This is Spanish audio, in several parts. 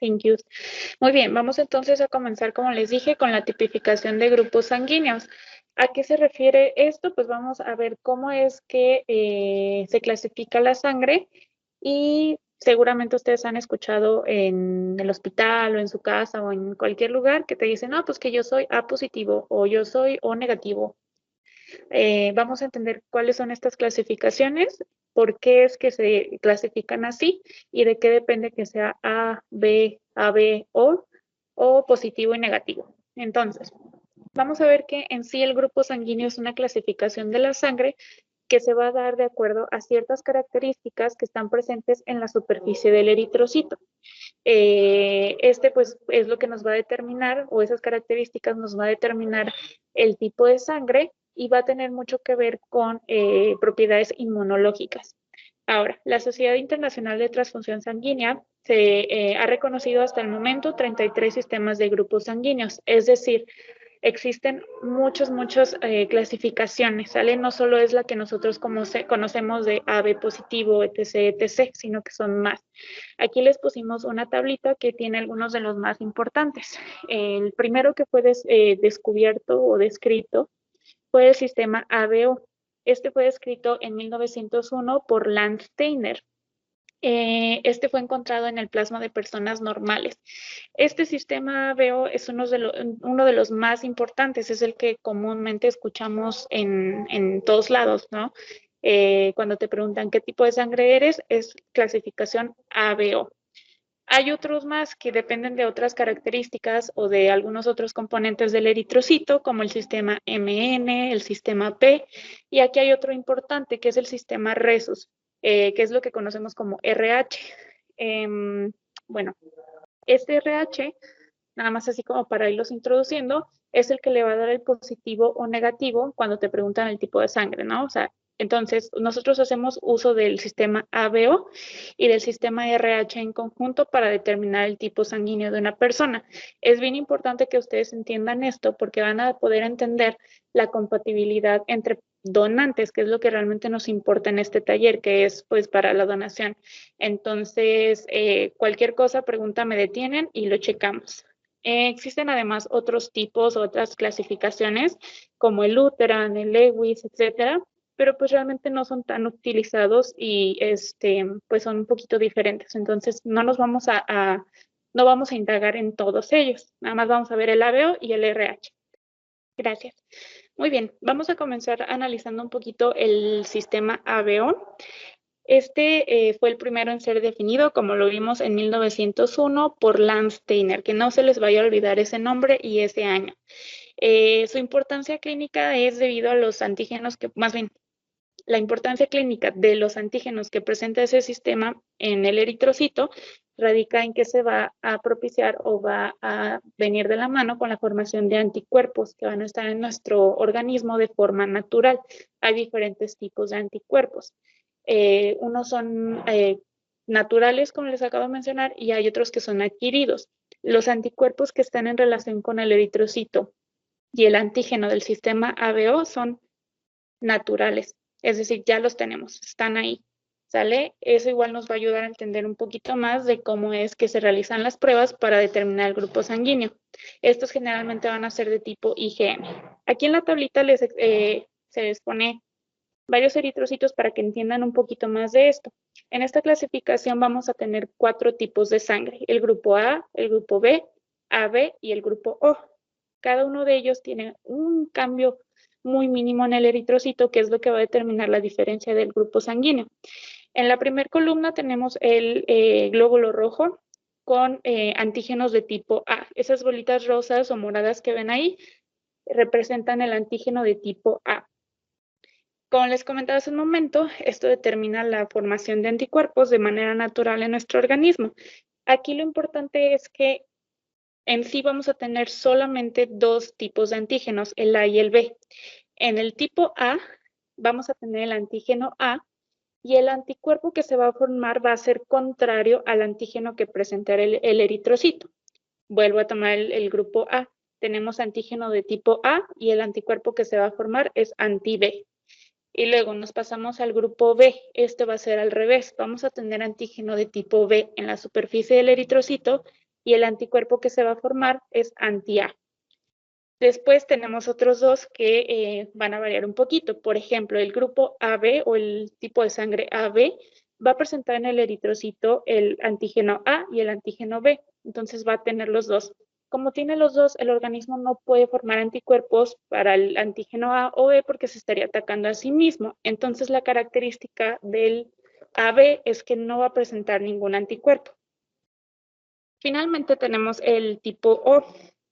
Thank you. Muy bien, vamos entonces a comenzar, como les dije, con la tipificación de grupos sanguíneos. ¿A qué se refiere esto? Pues vamos a ver cómo es que se clasifica la sangre y seguramente ustedes han escuchado en el hospital o en su casa o en cualquier lugar que te dicen, no, pues que yo soy A positivo o yo soy O negativo. Vamos a entender cuáles son estas clasificaciones, por qué es que se clasifican así y de qué depende que sea A, B, AB o positivo y negativo. Entonces, vamos a ver que en sí el grupo sanguíneo es una clasificación de la sangre que se va a dar de acuerdo a ciertas características que están presentes en la superficie del eritrocito. Pues es lo que nos va a determinar, o esas características nos va a determinar el tipo de sangre y va a tener mucho que ver con propiedades inmunológicas. Ahora, la Sociedad Internacional de Transfusión Sanguínea se ha reconocido hasta el momento 33 sistemas de grupos sanguíneos, es decir, existen muchas clasificaciones, ¿sale? No solo es la que nosotros conocemos de AB positivo, etc., sino que son más. Aquí les pusimos una tablita que tiene algunos de los más importantes. El primero que fue descubierto o descrito fue el sistema ABO. Este fue descrito en 1901 por Lance Steiner. Este fue encontrado en el plasma de personas normales. Este sistema ABO es uno de los más importantes, es el que comúnmente escuchamos en todos lados, ¿no? Cuando te preguntan qué tipo de sangre eres, es clasificación ABO. Hay otros más que dependen de otras características o de algunos otros componentes del eritrocito, como el sistema MN, el sistema P, y aquí hay otro importante que es el sistema Rhesus, que es lo que conocemos como RH. Bueno, este RH, nada más así como para irlos introduciendo, es el que le va a dar el positivo o negativo cuando te preguntan el tipo de sangre, ¿no? O sea, entonces nosotros hacemos uso del sistema ABO y del sistema RH en conjunto para determinar el tipo sanguíneo de una persona. Es bien importante que ustedes entiendan esto porque van a poder entender la compatibilidad entre donantes, que es lo que realmente nos importa en este taller, que es pues para la donación. Entonces, cualquier cosa, pregunta, me detienen y lo checamos. Existen además otros tipos, otras clasificaciones, como el Lutheran, el Lewis, etcétera, pero pues realmente no son tan utilizados y pues son un poquito diferentes. Entonces, no vamos a indagar en todos ellos. Nada más vamos a ver el ABO y el RH. Gracias. Muy bien, vamos a comenzar analizando un poquito el sistema ABO. Fue el primero en ser definido, como lo vimos en 1901, por Lance Steiner, que no se les vaya a olvidar ese nombre y ese año. Su importancia clínica es debido a los antígenos más bien, la importancia clínica de los antígenos que presenta ese sistema en el eritrocito radica en que se va a propiciar o va a venir de la mano con la formación de anticuerpos que van a estar en nuestro organismo de forma natural. Hay diferentes tipos de anticuerpos. Unos son naturales, como les acabo de mencionar, y hay otros que son adquiridos. Los anticuerpos que están en relación con el eritrocito y el antígeno del sistema ABO son naturales, es decir, ya los tenemos, están ahí, ¿sale? Eso igual nos va a ayudar a entender un poquito más de cómo es que se realizan las pruebas para determinar el grupo sanguíneo. Estos generalmente van a ser de tipo IgM. Aquí en la tablita se les pone varios eritrocitos para que entiendan un poquito más de esto. En esta clasificación vamos a tener 4 tipos de sangre, el grupo A, el grupo B, AB y el grupo O. Cada uno de ellos tiene un cambio muy mínimo en el eritrocito, que es lo que va a determinar la diferencia del grupo sanguíneo. En la primera columna tenemos el glóbulo rojo con antígenos de tipo A. Esas bolitas rosas o moradas que ven ahí representan el antígeno de tipo A. Como les comentaba hace un momento, esto determina la formación de anticuerpos de manera natural en nuestro organismo. Aquí lo importante es que en sí vamos a tener solamente 2 tipos de antígenos, el A y el B. En el tipo A vamos a tener el antígeno A y el anticuerpo que se va a formar va a ser contrario al antígeno que presentará el eritrocito. Vuelvo a tomar el grupo A. Tenemos antígeno de tipo A y el anticuerpo que se va a formar es anti-B. Y luego nos pasamos al grupo B. Este va a ser al revés. Vamos a tener antígeno de tipo B en la superficie del eritrocito y el anticuerpo que se va a formar es anti-A. Después tenemos otros dos que van a variar un poquito. Por ejemplo, el grupo AB o el tipo de sangre AB va a presentar en el eritrocito el antígeno A y el antígeno B. Entonces va a tener los dos. Como tiene los dos, el organismo no puede formar anticuerpos para el antígeno A o B porque se estaría atacando a sí mismo. Entonces la característica del AB es que no va a presentar ningún anticuerpo. Finalmente tenemos el tipo O.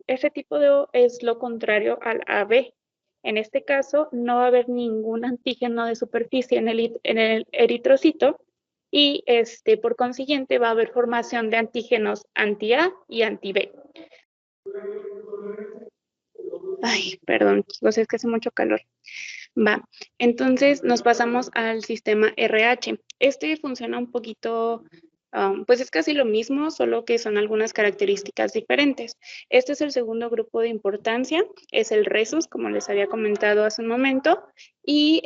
Ese tipo de O es lo contrario al AB. En este caso, no va a haber ningún antígeno de superficie en el eritrocito y por consiguiente va a haber formación de antígenos anti-A y anti-B. Ay, perdón, chicos, es que hace mucho calor. Va, entonces nos pasamos al sistema RH. Este funciona un poquito, pues es casi lo mismo, solo que son algunas características diferentes. Este es el segundo grupo de importancia, es el Rhesus, como les había comentado hace un momento, y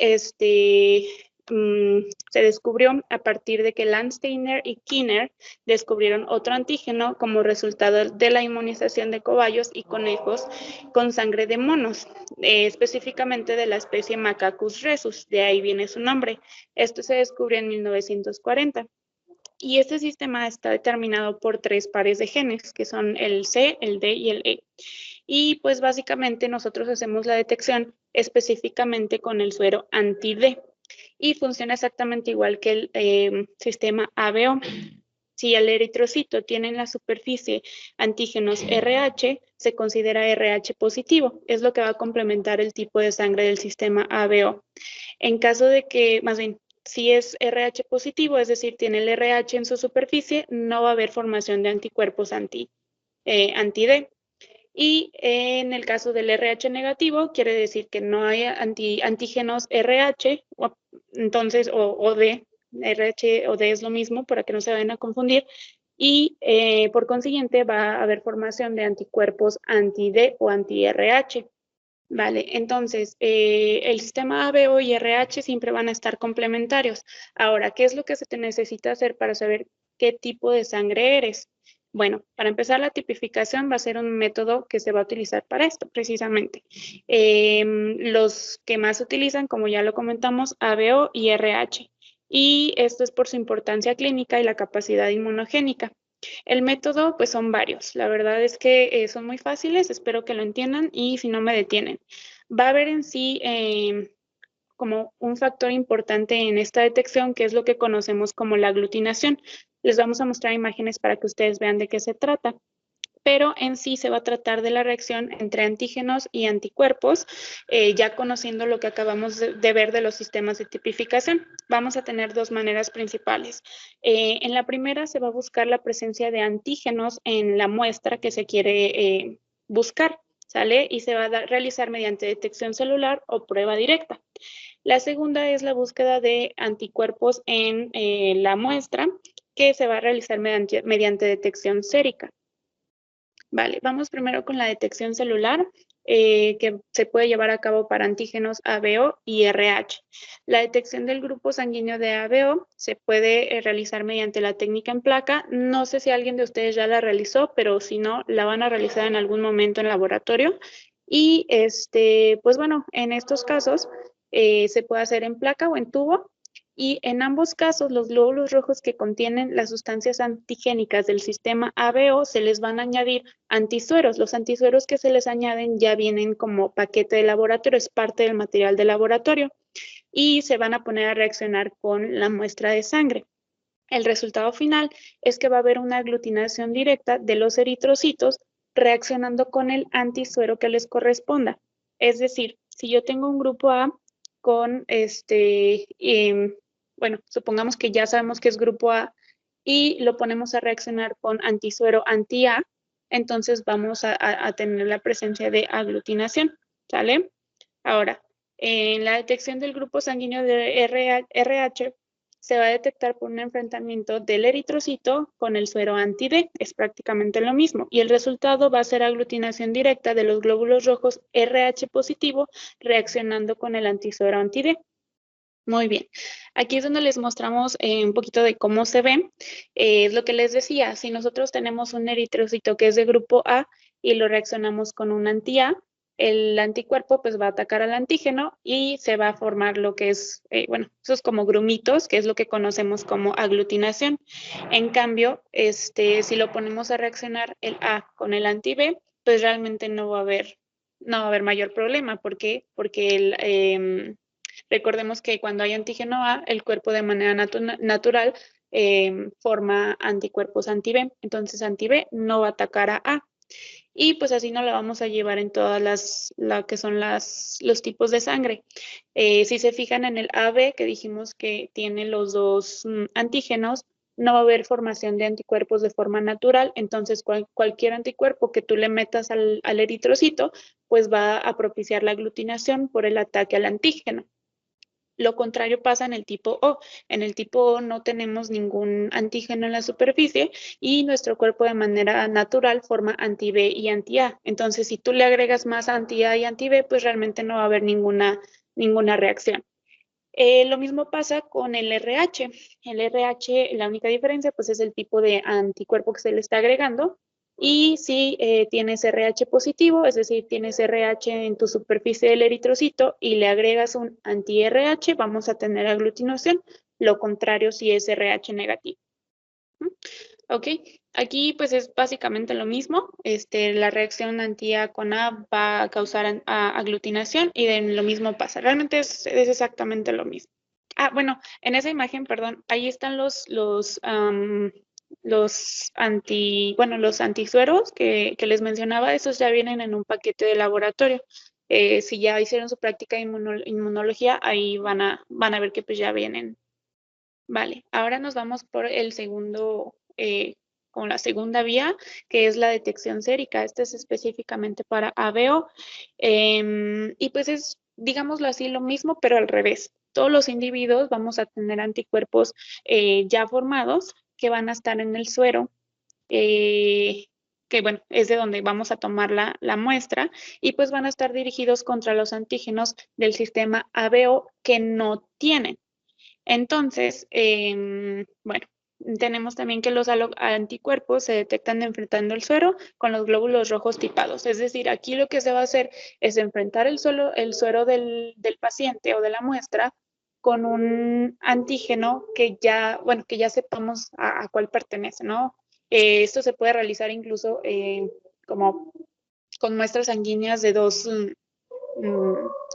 se descubrió a partir de que Landsteiner y Kinner descubrieron otro antígeno como resultado de la inmunización de cobayos y conejos con sangre de monos, específicamente de la especie Macacus rhesus, de ahí viene su nombre. Esto se descubrió en 1940. Y este sistema está determinado por 3 pares de genes, que son el C, el D y el E. Y pues básicamente nosotros hacemos la detección específicamente con el suero anti-D. Y funciona exactamente igual que el sistema ABO. Si el eritrocito tiene en la superficie antígenos RH, se considera RH positivo. Es lo que va a complementar el tipo de sangre del sistema ABO. En caso de que, más bien, si es RH positivo, es decir, tiene el RH en su superficie, no va a haber formación de anticuerpos anti-D. Y en el caso del RH negativo, quiere decir que no hay antígenos RH, entonces, o D, RH o D es lo mismo, para que no se vayan a confundir, y por consiguiente va a haber formación de anticuerpos anti-D o anti-RH. Vale, entonces el sistema ABO y RH siempre van a estar complementarios. Ahora, ¿qué es lo que se te necesita hacer para saber qué tipo de sangre eres? Bueno, para empezar, la tipificación va a ser un método que se va a utilizar para esto, precisamente. Los que más se utilizan, como ya lo comentamos, ABO y RH. Y esto es por su importancia clínica y la capacidad inmunogénica. El método, pues son varios. La verdad es que son muy fáciles, espero que lo entiendan y si no me detienen. Va a haber en sí como un factor importante en esta detección, que es lo que conocemos como la aglutinación. Les vamos a mostrar imágenes para que ustedes vean de qué se trata, pero en sí se va a tratar de la reacción entre antígenos y anticuerpos, ya conociendo lo que acabamos de ver de los sistemas de tipificación. Vamos a tener dos maneras principales. En la primera se va a buscar la presencia de antígenos en la muestra que se quiere buscar, ¿sale? Y se va a realizar mediante detección celular o prueba directa. La segunda es la búsqueda de anticuerpos en la muestra, que se va a realizar mediante detección sérica. Vale, vamos primero con la detección celular, que se puede llevar a cabo para antígenos ABO y RH. La detección del grupo sanguíneo de ABO se puede realizar mediante la técnica en placa. No sé si alguien de ustedes ya la realizó, pero si no, la van a realizar en algún momento en laboratorio. Y pues bueno, en estos casos se puede hacer en placa o en tubo. Y en ambos casos, los glóbulos rojos que contienen las sustancias antigénicas del sistema ABO se les van a añadir antisueros. Los antisueros que se les añaden ya vienen como paquete de laboratorio, es parte del material de laboratorio y se van a poner a reaccionar con la muestra de sangre. El resultado final es que va a haber una aglutinación directa de los eritrocitos reaccionando con el antisuero que les corresponda. Es decir, si yo tengo un grupo A con bueno, supongamos que ya sabemos que es grupo A y lo ponemos a reaccionar con antisuero anti-A, entonces vamos a tener la presencia de aglutinación, ¿sale? Ahora, en la detección del grupo sanguíneo de RH se va a detectar por un enfrentamiento del eritrocito con el suero anti-D, es prácticamente lo mismo, y el resultado va a ser aglutinación directa de los glóbulos rojos RH positivo reaccionando con el antisuero anti-D. Muy bien. Aquí es donde les mostramos un poquito de cómo se ven. Es lo que les decía, si nosotros tenemos un eritrocito que es de grupo A y lo reaccionamos con un anti-A, el anticuerpo pues va a atacar al antígeno y se va a formar lo que es, bueno, esos como grumitos, que es lo que conocemos como aglutinación. En cambio, si lo ponemos a reaccionar el A con el anti-B, pues realmente no va a haber mayor problema. ¿Por qué? Porque recordemos que cuando hay antígeno A, el cuerpo de manera natural forma anticuerpos anti-B. Entonces anti-B no va a atacar a A. Y pues así no la vamos a llevar en todas lo que son los tipos de sangre. Si se fijan en el AB, que dijimos que tiene los dos antígenos, no va a haber formación de anticuerpos de forma natural, entonces cualquier anticuerpo que tú le metas al eritrocito, pues va a propiciar la aglutinación por el ataque al antígeno. Lo contrario pasa en el tipo O. En el tipo O no tenemos ningún antígeno en la superficie y nuestro cuerpo de manera natural forma anti-B y anti-A. Entonces, si tú le agregas más anti-A y anti-B, pues realmente no va a haber ninguna reacción. Lo mismo pasa con el RH. El RH, la única diferencia, pues es el tipo de anticuerpo que se le está agregando. Y si tienes RH positivo, es decir, tienes RH en tu superficie del eritrocito y le agregas un anti-RH, vamos a tener aglutinación. Lo contrario si es RH negativo. Ok, aquí pues es básicamente lo mismo. La reacción anti-A con A va a causar aglutinación y de lo mismo pasa. Realmente es exactamente lo mismo. Ah, bueno, en esa imagen, perdón, ahí están los antisueros que les mencionaba. Esos ya vienen en un paquete de laboratorio. Si ya hicieron su práctica de inmunología, ahí van a ver que pues ya vienen. Vale, ahora nos vamos por el segundo, con la segunda vía, que es la detección sérica. Este es específicamente para ABO. Y pues es, digámoslo así, lo mismo, pero al revés. Todos los individuos vamos a tener anticuerpos ya formados que van a estar en el suero, eh, que bueno, es de donde vamos a tomar la muestra, y pues van a estar dirigidos contra los antígenos del sistema ABO que no tienen. Entonces, bueno, tenemos también que los anticuerpos se detectan enfrentando el suero con los glóbulos rojos tipados. Es decir, aquí lo que se va a hacer es enfrentar el suero del paciente o de la muestra con un antígeno que ya, bueno, que ya sepamos a cuál pertenece, ¿no? Esto se puede realizar incluso como con muestras sanguíneas de dos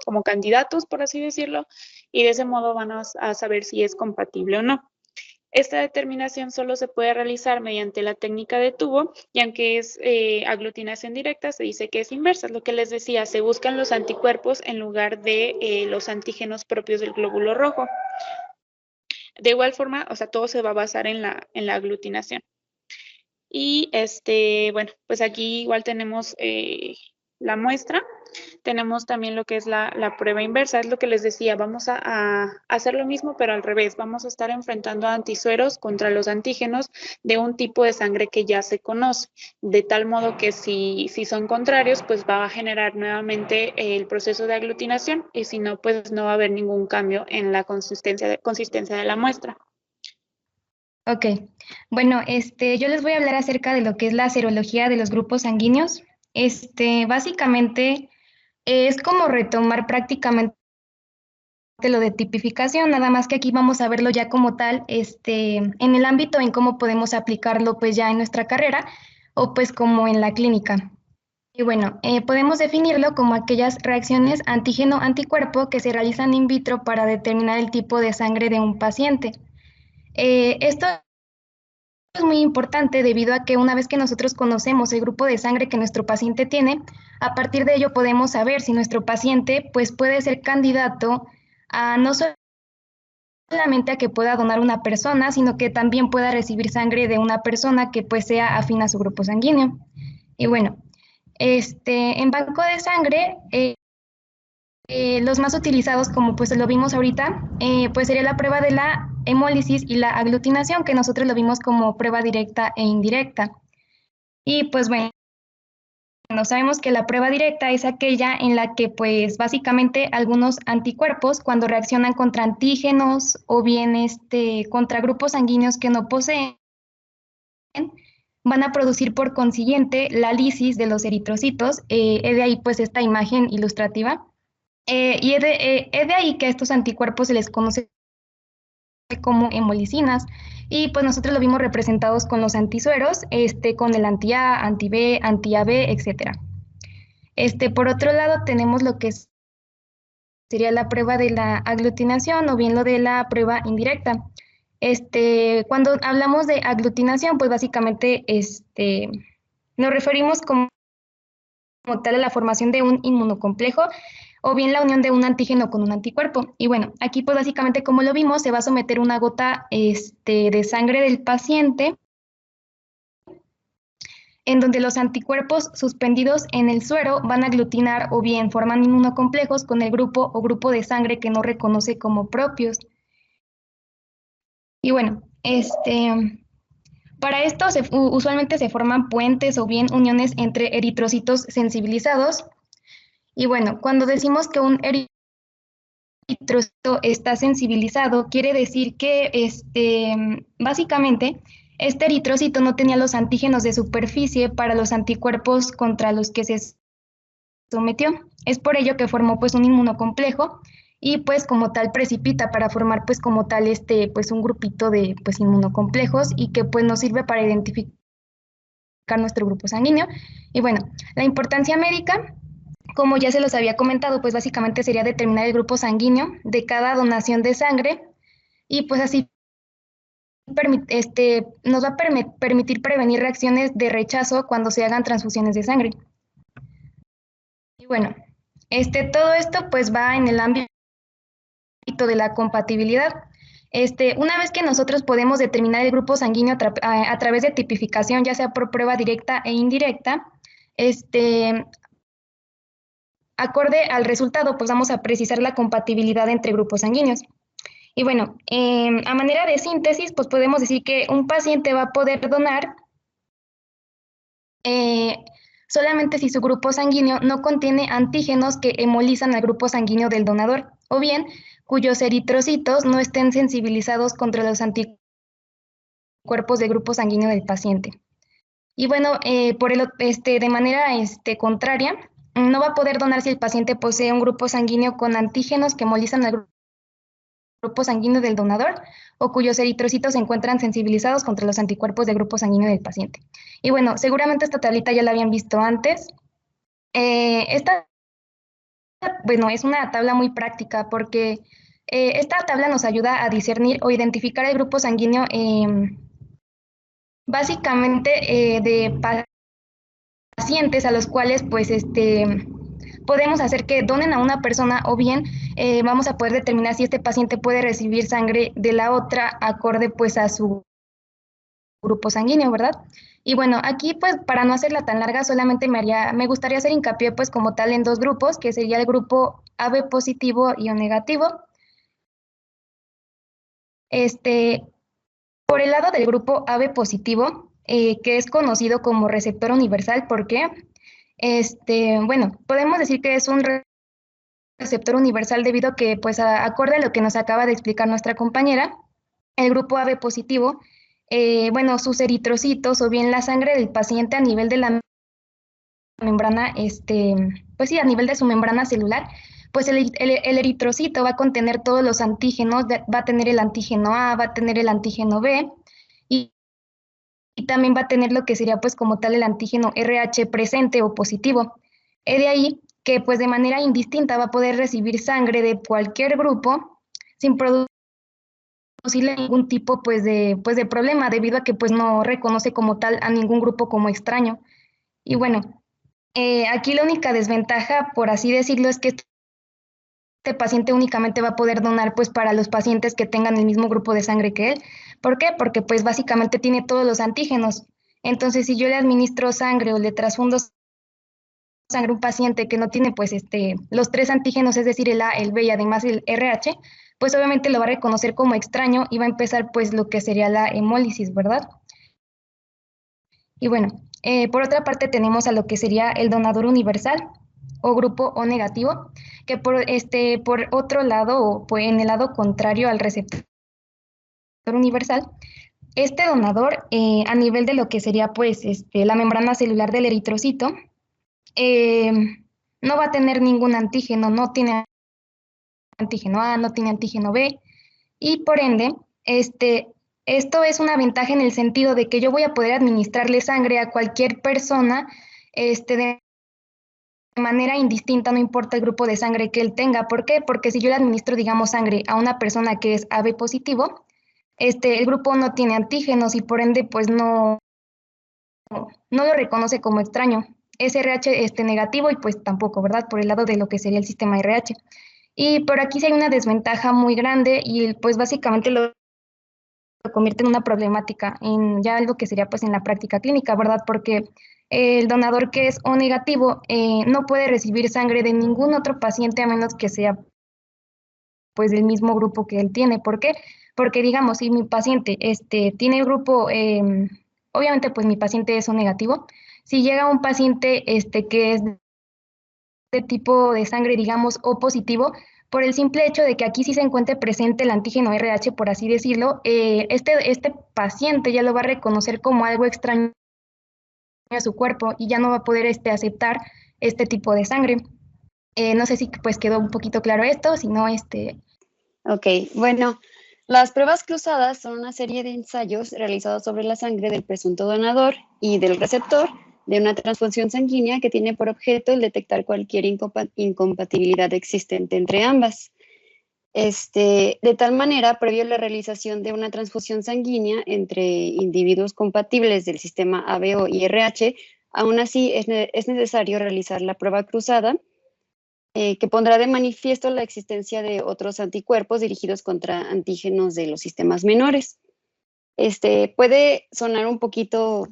como candidatos, por así decirlo, y de ese modo van a saber si es compatible o no. Esta determinación solo se puede realizar mediante la técnica de tubo y aunque es aglutinación directa, se dice que es inversa. Es lo que les decía, se buscan los anticuerpos en lugar de los antígenos propios del glóbulo rojo. De igual forma, o sea, todo se va a basar en la aglutinación. Y bueno, pues aquí igual tenemos la muestra. Tenemos también lo que es la prueba inversa, es lo que les decía, vamos a hacer lo mismo pero al revés, vamos a estar enfrentando a antisueros contra los antígenos de un tipo de sangre que ya se conoce, de tal modo que si son contrarios, pues va a generar nuevamente el proceso de aglutinación y si no, pues no va a haber ningún cambio en la consistencia de la muestra. Ok, bueno, yo les voy a hablar acerca de lo que es la serología de los grupos sanguíneos. Básicamente es como retomar prácticamente lo de tipificación, nada más que aquí vamos a verlo ya como tal, en el ámbito en cómo podemos aplicarlo pues ya en nuestra carrera o pues como en la clínica. Y bueno, podemos definirlo como aquellas reacciones antígeno-anticuerpo que se realizan in vitro para determinar el tipo de sangre de un paciente. Esto es muy importante debido a que una vez que nosotros conocemos el grupo de sangre que nuestro paciente tiene, a partir de ello podemos saber si nuestro paciente pues puede ser candidato a no solamente a que pueda donar una persona, sino que también pueda recibir sangre de una persona que pues sea afín a su grupo sanguíneo. Y bueno, en banco de sangre, los más utilizados, como pues lo vimos ahorita, pues sería la prueba de la hemólisis y la aglutinación, que nosotros lo vimos como prueba directa e indirecta. Y pues bueno, Bueno, sabemos que la prueba directa es aquella en la que pues básicamente algunos anticuerpos cuando reaccionan contra antígenos o bien contra grupos sanguíneos que no poseen, van a producir por consiguiente la lisis de los eritrocitos, es de ahí pues esta imagen ilustrativa, y es de ahí que a estos anticuerpos se les conoce como hemolicinas, y pues nosotros lo vimos representados con los antisueros, con el anti-A, anti-B, anti-AB, etcétera. Por otro lado, tenemos lo que sería la prueba de la aglutinación o bien lo de la prueba indirecta. Cuando hablamos de aglutinación, pues básicamente nos referimos como tal a la formación de un inmunocomplejo o bien la unión de un antígeno con un anticuerpo. Y bueno, aquí pues básicamente como lo vimos, se va a someter una gota de sangre del paciente en donde los anticuerpos suspendidos en el suero van a aglutinar o bien forman inmunocomplejos con el grupo o grupo de sangre que no reconoce como propios. Y bueno, para esto usualmente se forman puentes o bien uniones entre eritrocitos sensibilizados. Y bueno, cuando decimos que un eritrocito está sensibilizado, quiere decir que básicamente este eritrocito no tenía los antígenos de superficie para los anticuerpos contra los que se sometió. Es por ello que formó pues un inmunocomplejo y pues como tal precipita para formar pues como tal pues un grupito de pues inmunocomplejos y que pues nos sirve para identificar nuestro grupo sanguíneo. Y bueno, la importancia médica, como ya se los había comentado, pues básicamente sería determinar el grupo sanguíneo de cada donación de sangre y pues así nos va a permitir prevenir reacciones de rechazo cuando se hagan transfusiones de sangre. Y bueno, todo esto pues va en el ámbito de la compatibilidad. Una vez que nosotros podemos determinar el grupo sanguíneo a través de tipificación, ya sea por prueba directa e indirecta, acorde al resultado, pues vamos a precisar la compatibilidad entre grupos sanguíneos. Y bueno, a manera de síntesis, pues podemos decir que un paciente va a poder donar solamente si su grupo sanguíneo no contiene antígenos que hemolizan al grupo sanguíneo del donador, o bien cuyos eritrocitos no estén sensibilizados contra los anticuerpos del grupo sanguíneo del paciente. Y bueno, de manera contraria, no va a poder donar si el paciente posee un grupo sanguíneo con antígenos que hemolizan al grupo sanguíneo del donador o cuyos eritrocitos se encuentran sensibilizados contra los anticuerpos del grupo sanguíneo del paciente. Y bueno, seguramente esta tablita ya la habían visto antes. Bueno, es una tabla muy práctica porque esta tabla nos ayuda a discernir o identificar el grupo sanguíneo básicamente de pacientes a los cuales pues podemos hacer que donen a una persona o bien vamos a poder determinar si este paciente puede recibir sangre de la otra acorde pues a su grupo sanguíneo, ¿verdad? Y bueno, aquí pues para no hacerla tan larga solamente me gustaría hacer hincapié pues como tal en dos grupos, que sería el grupo AB positivo y O negativo. Por el lado del grupo AB positivo, que es conocido como receptor universal, ¿por qué? Bueno, podemos decir que es un receptor universal debido a que, pues, acorde a lo que nos acaba de explicar nuestra compañera, el grupo AB positivo, bueno, sus eritrocitos o bien la sangre del paciente a nivel de la membrana, pues sí, a nivel de su membrana celular, pues el eritrocito va a contener todos los antígenos, va a tener el antígeno A, va a tener el antígeno B, y también va a tener lo que sería pues como tal el antígeno RH presente o positivo. Es de ahí que pues de manera indistinta va a poder recibir sangre de cualquier grupo sin producirle ningún tipo pues de problema debido a que pues no reconoce como tal a ningún grupo como extraño. Y bueno, aquí la única desventaja, por así decirlo, es que este paciente únicamente va a poder donar pues para los pacientes que tengan el mismo grupo de sangre que él. ¿Por qué? Porque pues básicamente tiene todos los antígenos. Entonces, si yo le administro sangre o le transfundo sangre a un paciente que no tiene pues los tres antígenos, es decir, el A, el B y además el RH, pues obviamente lo va a reconocer como extraño y va a empezar pues lo que sería la hemólisis, ¿verdad? Y bueno, Por otra parte, tenemos a lo que sería el donador universal o grupo O negativo, que por otro lado, o pues en el lado contrario al receptor universal, este donador, a nivel de lo que sería pues la membrana celular del eritrocito, eh, no va a tener ningún antígeno, no tiene antígeno A, no tiene antígeno B, y por ende, esto es una ventaja en el sentido de que yo voy a poder administrarle sangre a cualquier persona de manera indistinta, no importa el grupo de sangre que él tenga. ¿Por qué? Porque si yo le administro, digamos, sangre a una persona que es AB positivo, el grupo no tiene antígenos y por ende, pues no lo reconoce como extraño. Es RH negativo y pues tampoco, ¿verdad? Por el lado de lo que sería el sistema RH. Y por aquí sí hay una desventaja muy grande y pues básicamente lo convierte en una problemática, en ya algo que sería pues en la práctica clínica, ¿verdad? Porque el donador que es O negativo no puede recibir sangre de ningún otro paciente a menos que sea pues del mismo grupo que él tiene. ¿Por qué? Porque digamos, si mi paciente tiene el grupo, obviamente pues mi paciente es O negativo, si llega un paciente que es de tipo de sangre, digamos, O positivo, por el simple hecho de que aquí sí se encuentre presente el antígeno RH, por así decirlo, este paciente ya lo va a reconocer como algo extraño a su cuerpo y ya no va a poder aceptar este tipo de sangre. No sé si pues quedó un poquito claro esto, si no, Ok, bueno, las pruebas cruzadas son una serie de ensayos realizados sobre la sangre del presunto donador y del receptor de una transfusión sanguínea que tiene por objeto el detectar cualquier incompatibilidad existente entre ambas. De tal manera, previo a la realización de una transfusión sanguínea entre individuos compatibles del sistema ABO y RH, aún así es necesario realizar la prueba cruzada, que pondrá de manifiesto la existencia de otros anticuerpos dirigidos contra antígenos de los sistemas menores. Puede sonar un poquito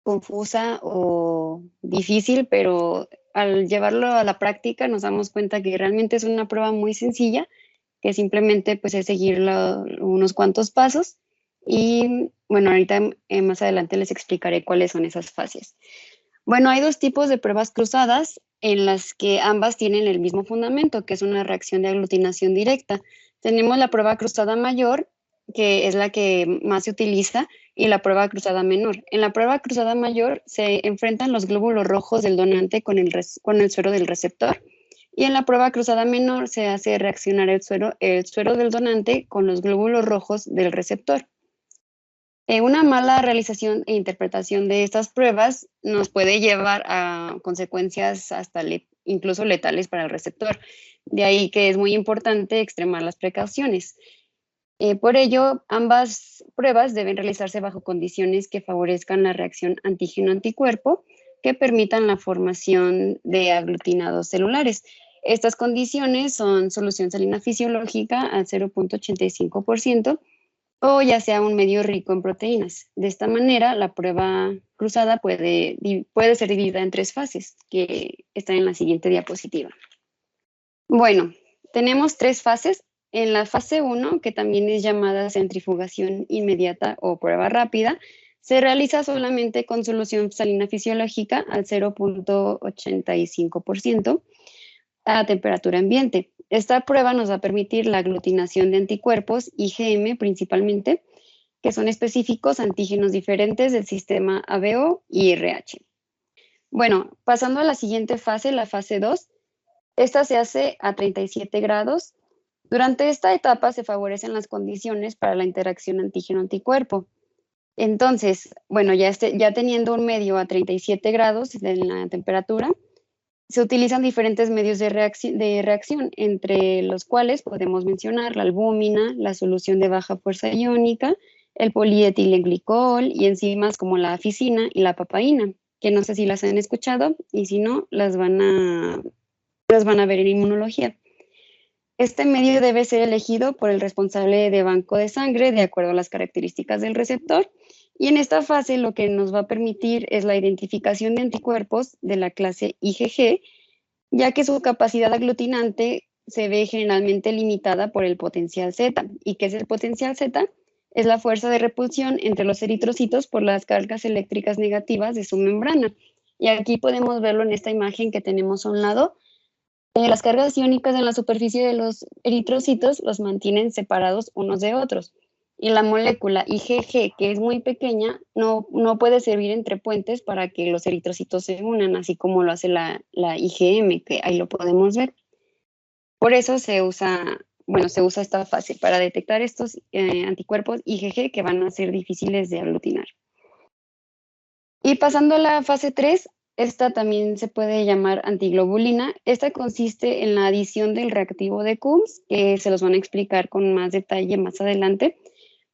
confusa o difícil, pero al llevarlo a la práctica nos damos cuenta que realmente es una prueba muy sencilla, que simplemente pues es seguir unos cuantos pasos y bueno, ahorita más adelante les explicaré cuáles son esas fases. Bueno, hay dos tipos de pruebas cruzadas en las que ambas tienen el mismo fundamento, que es una reacción de aglutinación directa. Tenemos la prueba cruzada mayor, que es la que más se utiliza, y la prueba cruzada menor. En la prueba cruzada mayor se enfrentan los glóbulos rojos del donante con el suero del receptor, y en la prueba cruzada menor se hace reaccionar el suero del donante con los glóbulos rojos del receptor. Una mala realización e interpretación de estas pruebas nos puede llevar a consecuencias hasta incluso letales para el receptor. De ahí que es muy importante extremar las precauciones. Por ello, ambas pruebas deben realizarse bajo condiciones que favorezcan la reacción antígeno-anticuerpo, que permitan la formación de aglutinados celulares. Estas condiciones son solución salina fisiológica al 0.85%, o ya sea un medio rico en proteínas. De esta manera, la prueba cruzada puede ser dividida en tres fases, que están en la siguiente diapositiva. Bueno, tenemos tres fases. En la fase 1, que también es llamada centrifugación inmediata o prueba rápida, se realiza solamente con solución salina fisiológica al 0.85% a temperatura ambiente. Esta prueba nos va a permitir la aglutinación de anticuerpos, IgM principalmente, que son específicos antígenos diferentes del sistema ABO y RH. Bueno, pasando a la siguiente fase, la fase 2, esta se hace a 37 grados. Durante esta etapa se favorecen las condiciones para la interacción antígeno-anticuerpo. Entonces, bueno, ya teniendo un medio a 37 grados de la temperatura, se utilizan diferentes medios de reacción, entre los cuales podemos mencionar la albúmina, la solución de baja fuerza iónica, el polietilenglicol y enzimas como la aficina y la papaína, que no sé si las han escuchado y si no, las van a ver en inmunología. Este medio debe ser elegido por el responsable de banco de sangre de acuerdo a las características del receptor. Y en esta fase lo que nos va a permitir es la identificación de anticuerpos de la clase IgG, ya que su capacidad aglutinante se ve generalmente limitada por el potencial Z. ¿Y qué es el potencial Z? es la fuerza de repulsión entre los eritrocitos por las cargas eléctricas negativas de su membrana. Y aquí podemos verlo en esta imagen que tenemos a un lado. Las cargas iónicas en la superficie de los eritrocitos los mantienen separados unos de otros. Y la molécula IgG, que es muy pequeña, no puede servir entre puentes para que los eritrocitos se unan, así como lo hace la IgM, que ahí lo podemos ver. Por eso se usa esta fase para detectar estos anticuerpos IgG que van a ser difíciles de aglutinar. Y pasando a la fase 3, esta también se puede llamar antiglobulina. Esta consiste en la adición del reactivo de Coombs, que se los van a explicar con más detalle más adelante,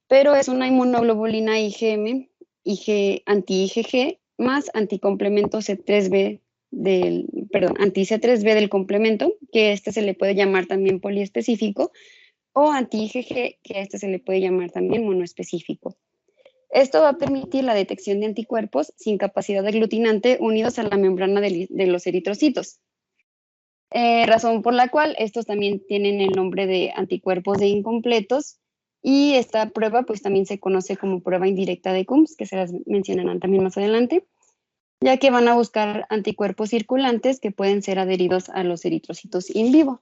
pero es una inmunoglobulina IgM, anti-IgG, más anticomplemento C3b anti-C3b del complemento, que este se le puede llamar también poliespecífico, o anti-IgG, que este se le puede llamar también monoespecífico. Esto va a permitir la detección de anticuerpos sin capacidad aglutinante unidos a la membrana de los eritrocitos. Razón por la cual estos también tienen el nombre de anticuerpos de incompletos, y esta prueba pues también se conoce como prueba indirecta de Coombs, que se las mencionarán también más adelante, ya que van a buscar anticuerpos circulantes que pueden ser adheridos a los eritrocitos in vivo.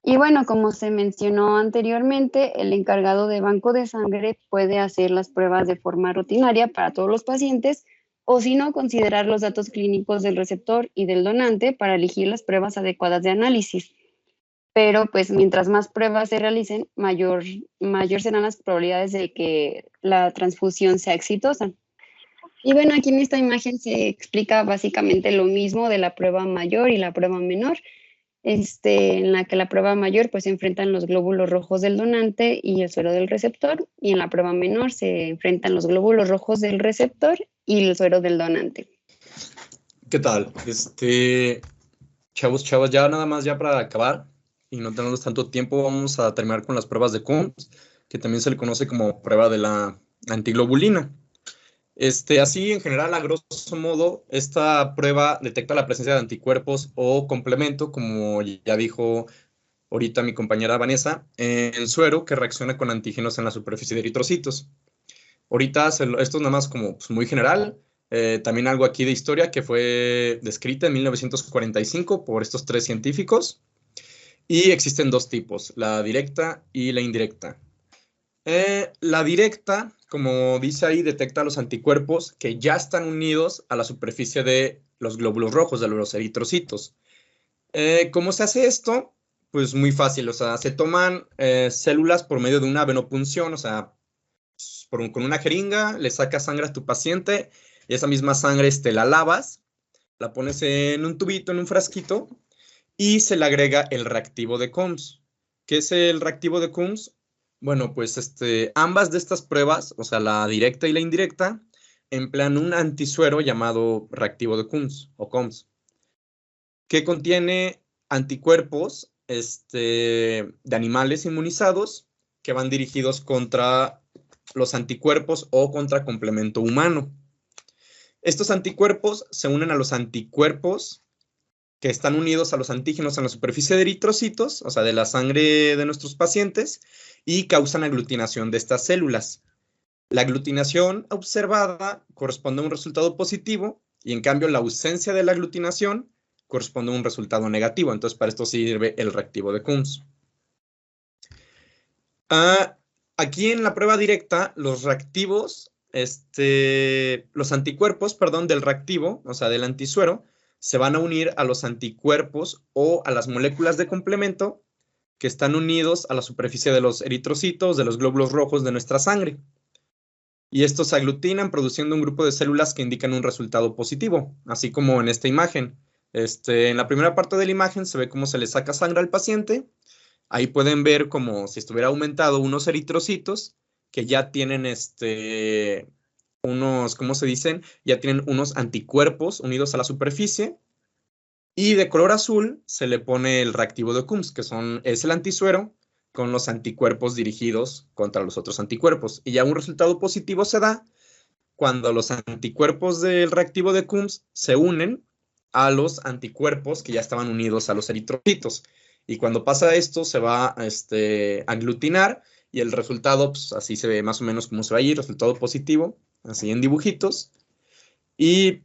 Y bueno, como se mencionó anteriormente, el encargado de banco de sangre puede hacer las pruebas de forma rutinaria para todos los pacientes, o si no, considerar los datos clínicos del receptor y del donante para elegir las pruebas adecuadas de análisis. Pero pues mientras más pruebas se realicen, mayor serán las probabilidades de que la transfusión sea exitosa. Y bueno, aquí en esta imagen se explica básicamente lo mismo de la prueba mayor y la prueba menor, en la que la prueba mayor pues se enfrentan los glóbulos rojos del donante y el suero del receptor, y en la prueba menor se enfrentan los glóbulos rojos del receptor y el suero del donante. ¿Qué tal? Chavos, chavas, ya nada más ya para acabar y no tenemos tanto tiempo, vamos a terminar con las pruebas de Coombs, que también se le conoce como prueba de la antiglobulina. Así, en general, a grosso modo, esta prueba detecta la presencia de anticuerpos o complemento, como ya dijo ahorita mi compañera Vanessa, en suero que reacciona con antígenos en la superficie de eritrocitos. Ahorita, esto es nada más como pues, muy general. También algo aquí de historia que fue descrita en 1945 por estos 3 científicos. Y existen 2 tipos, la directa y la indirecta. La directa, como dice ahí, detecta los anticuerpos que ya están unidos a la superficie de los glóbulos rojos, de los eritrocitos. ¿Cómo se hace esto? Pues muy fácil, o sea, se toman células por medio de una venopunción, o sea, con una jeringa le sacas sangre a tu paciente y esa misma sangre la lavas, la pones en un tubito, en un frasquito, y se le agrega el reactivo de Coombs. ¿Qué es el reactivo de Coombs? Bueno, pues ambas de estas pruebas, o sea, la directa y la indirecta, emplean un antisuero llamado reactivo de Coombs o Coombs, que contiene anticuerpos de animales inmunizados que van dirigidos contra los anticuerpos o contra complemento humano. Estos anticuerpos se unen a los anticuerpos que están unidos a los antígenos en la superficie de eritrocitos, o sea, de la sangre de nuestros pacientes, y causan aglutinación de estas células. La aglutinación observada corresponde a un resultado positivo, y en cambio la ausencia de la aglutinación corresponde a un resultado negativo. Entonces, para esto sirve el reactivo de Coombs. Aquí en la prueba directa, los reactivos, los anticuerpos, del reactivo, o sea, del antisuero, se van a unir a los anticuerpos o a las moléculas de complemento que están unidos a la superficie de los eritrocitos, de los glóbulos rojos de nuestra sangre. Y estos se aglutinan produciendo un grupo de células que indican un resultado positivo, así como en esta imagen. En la primera parte de la imagen se ve cómo se le saca sangre al paciente. Ahí pueden ver como si estuviera aumentado unos eritrocitos que ya tienen ¿cómo se dicen? Ya tienen unos anticuerpos unidos a la superficie. Y de color azul se le pone el reactivo de Coombs, que es el antisuero con los anticuerpos dirigidos contra los otros anticuerpos. Y ya un resultado positivo se da cuando los anticuerpos del reactivo de Coombs se unen a los anticuerpos que ya estaban unidos a los eritrocitos. Y cuando pasa esto, se va a aglutinar y el resultado, pues así se ve más o menos como se va a ir, resultado positivo, así en dibujitos. Y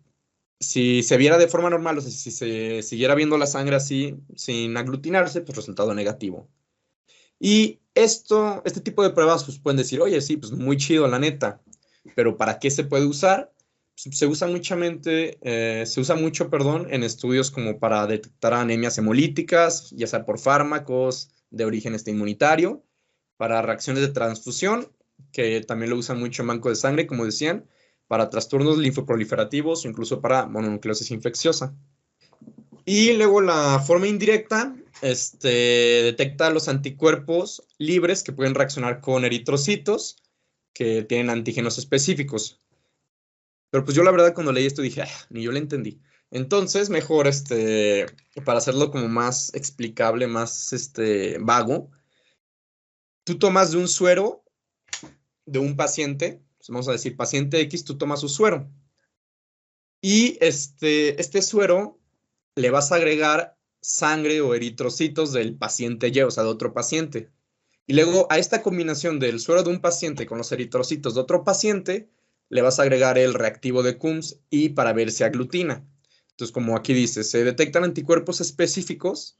si se viera de forma normal, o sea, si se siguiera viendo la sangre así, sin aglutinarse, pues resultado negativo. Y este tipo de pruebas, pues pueden decir, oye, sí, pues muy chido, la neta, pero ¿para qué se puede usar? Pues, se usa mucho, perdón, en estudios como para detectar anemias hemolíticas, ya sea por fármacos de origen inmunitario, para reacciones de transfusión, que también lo usan mucho en banco de sangre, como decían, para trastornos linfoproliferativos o incluso para mononucleosis infecciosa. Y luego la forma indirecta detecta los anticuerpos libres que pueden reaccionar con eritrocitos que tienen antígenos específicos. Pero pues yo la verdad cuando leí esto dije, ni yo le entendí. Entonces, mejor para hacerlo como más explicable, más vago, tú tomas de un suero de un paciente, pues vamos a decir paciente X, tú tomas su suero. Y este suero le vas a agregar sangre o eritrocitos del paciente Y, o sea, de otro paciente. Y luego a esta combinación del suero de un paciente con los eritrocitos de otro paciente, le vas a agregar el reactivo de Coombs y para ver si aglutina. Entonces, como aquí dice, se detectan anticuerpos específicos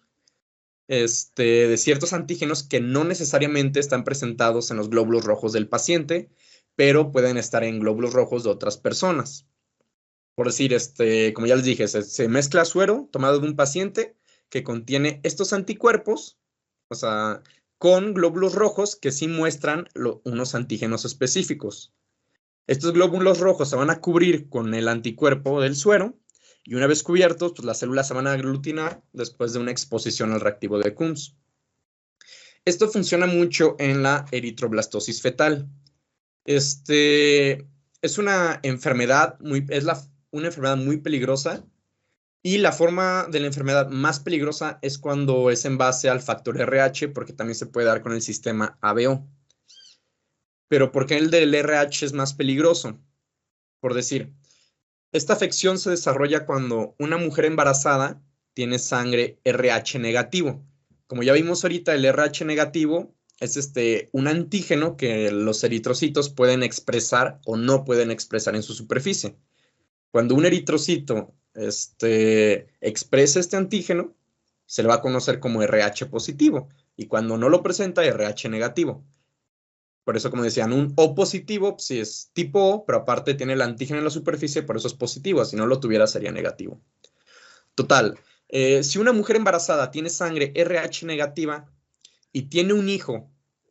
de ciertos antígenos que no necesariamente están presentados en los glóbulos rojos del paciente, pero pueden estar en glóbulos rojos de otras personas. Por decir, como ya les dije, se mezcla suero tomado de un paciente que contiene estos anticuerpos, o sea, con glóbulos rojos que sí muestran unos antígenos específicos. Estos glóbulos rojos se van a cubrir con el anticuerpo del suero y una vez cubiertos, pues las células se van a aglutinar después de una exposición al reactivo de Coombs. Esto funciona mucho en la eritroblastosis fetal. Es una enfermedad una enfermedad muy peligrosa y la forma de la enfermedad más peligrosa es cuando es en base al factor RH, porque también se puede dar con el sistema ABO. Pero ¿por qué el del RH es más peligroso? Por decir, esta afección se desarrolla cuando una mujer embarazada tiene sangre RH negativo. Como ya vimos ahorita, el RH negativo es un antígeno que los eritrocitos pueden expresar o no pueden expresar en su superficie. Cuando un eritrocito expresa este antígeno, se le va a conocer como RH positivo. Y cuando no lo presenta, RH negativo. Por eso, como decían, un O positivo, si es tipo O, pero aparte tiene el antígeno en la superficie, por eso es positivo. Si no lo tuviera, sería negativo. Total, si una mujer embarazada tiene sangre RH negativa y tiene un hijo,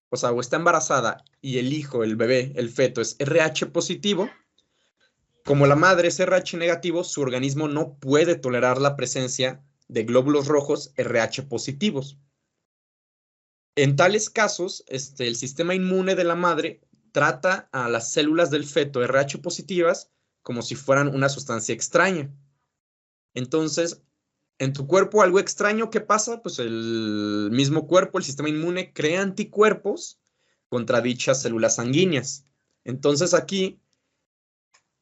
o sea, o está embarazada y el hijo, el bebé, el feto es RH positivo, como la madre es RH negativo, su organismo no puede tolerar la presencia de glóbulos rojos RH positivos. En tales casos, el sistema inmune de la madre trata a las células del feto RH positivas como si fueran una sustancia extraña. Entonces, en tu cuerpo algo extraño, ¿qué pasa? Pues el mismo cuerpo, el sistema inmune, crea anticuerpos contra dichas células sanguíneas. Entonces aquí,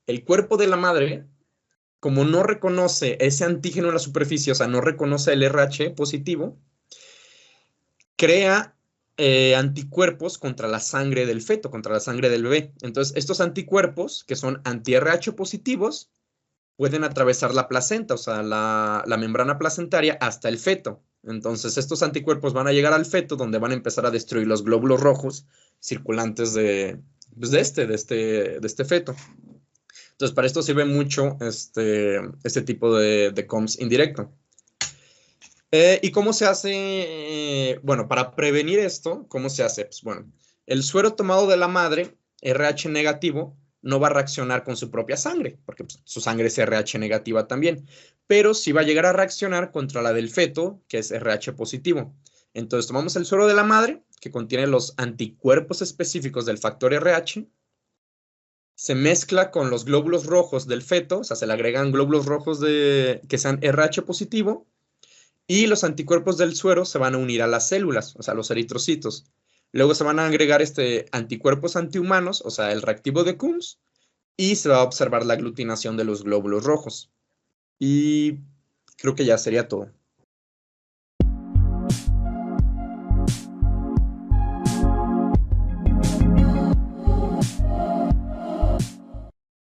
el cuerpo de la madre, como no reconoce ese antígeno en la superficie, o sea, no reconoce el RH positivo, crea anticuerpos contra la sangre del feto, contra la sangre del bebé. Entonces, estos anticuerpos, que son anti-RH positivos, pueden atravesar la placenta, o sea, la membrana placentaria hasta el feto. Entonces, estos anticuerpos van a llegar al feto, donde van a empezar a destruir los glóbulos rojos circulantes de este feto. Entonces, para esto sirve mucho este tipo de COMS indirecto. ¿Y cómo se hace? Bueno, para prevenir esto, ¿cómo se hace? Pues bueno, el suero tomado de la madre, RH negativo, no va a reaccionar con su propia sangre, porque pues, su sangre es RH negativa también, pero sí va a llegar a reaccionar contra la del feto, que es RH positivo. Entonces tomamos el suero de la madre, que contiene los anticuerpos específicos del factor RH, se mezcla con los glóbulos rojos del feto, o sea, se le agregan glóbulos rojos que sean RH positivo, y los anticuerpos del suero se van a unir a las células, o sea, los eritrocitos. Luego se van a agregar anticuerpos antihumanos, o sea, el reactivo de Coombs, y se va a observar la aglutinación de los glóbulos rojos. Y creo que ya sería todo.